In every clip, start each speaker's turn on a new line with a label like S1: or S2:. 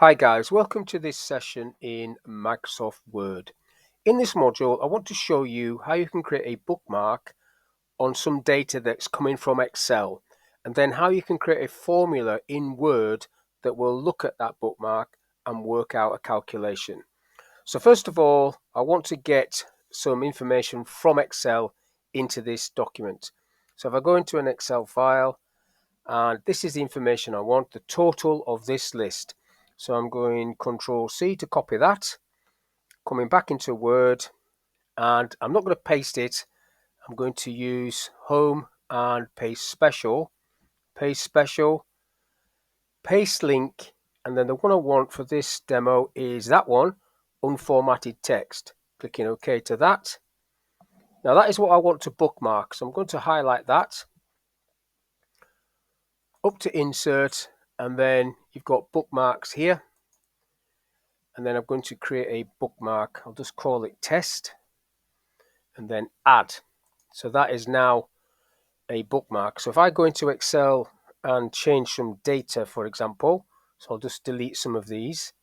S1: Hi guys, welcome to this session in Microsoft Word. In this module, I want to show you how you can create a bookmark on some data that's coming from Excel, and then how you can create a formula in Word that will look at that bookmark and work out a calculation. So first of all, I want to get some information from Excel into this document. So if I go into an Excel file, and this is the information I want, the total of this list. So I'm going Control C to copy that, coming back into Word, and I'm not going to paste it. I'm going to use Home and Paste Special, Paste Link, and then the one I want for this demo is that one, Unformatted Text. Clicking OK to that. Now that is what I want to bookmark, so I'm going to highlight that, up to Insert, and then you've got bookmarks here. And then I'm going to create a bookmark. I'll just call it test and then add. So that is now a bookmark. So if I go into Excel and change some data, for example, so I'll just delete some of these.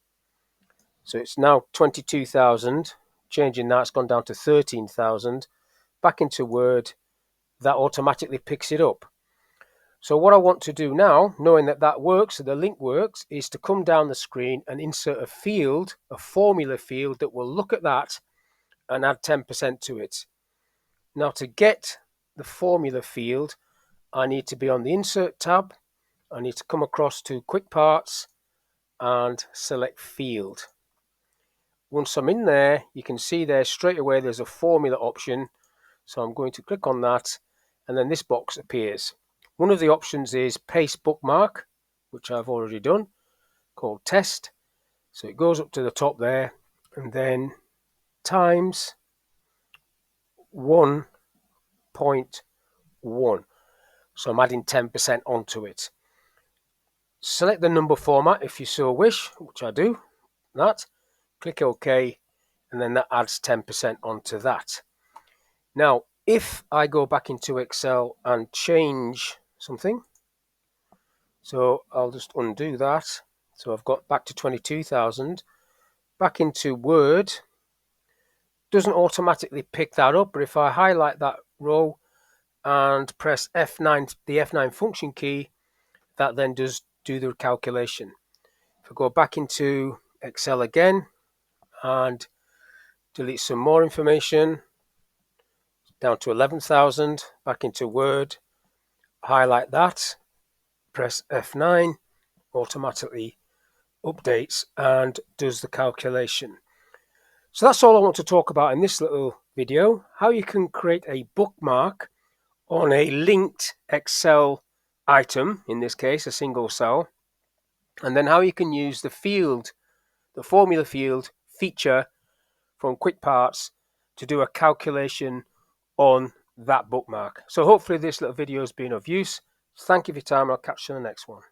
S1: So it's now 22,000. Changing that, it's gone down to 13,000. Back into Word, that automatically picks it up. So what I want to do now, knowing that that works, so the link works, is to come down the screen and insert a field, a formula field that will look at that and add 10% to it. Now to get the formula field, I need to be on the Insert tab. I need to come across to Quick Parts and select Field. Once I'm in there, you can see there straight away there's a formula option. So I'm going to click on that, and then this box appears. One of the options is Paste Bookmark, which I've already done, called Test. So it goes up to the top there, and then times 1.1. So I'm adding 10% onto it. Select the number format if you so wish, which I do, that. Click OK, and then that adds 10% onto that. Now, if I go back into Excel and change something, so I'll just undo that. So I've got back to 22,000. Back into Word, doesn't automatically pick that up, but if I highlight that row and press F9, the F9 function key, that then does do the calculation. If I go back into Excel again and delete some more information, down to 11,000, back into Word, highlight that, press F9, automatically updates and does the calculation. So that's all I want to talk about in this little video, how you can create a bookmark on a linked Excel item, in this case a single cell, and then how you can use the field, the formula field feature from Quick Parts to do a calculation on that bookmark. So hopefully this little video has been of use. Thank you for your time. I'll catch you in the next one.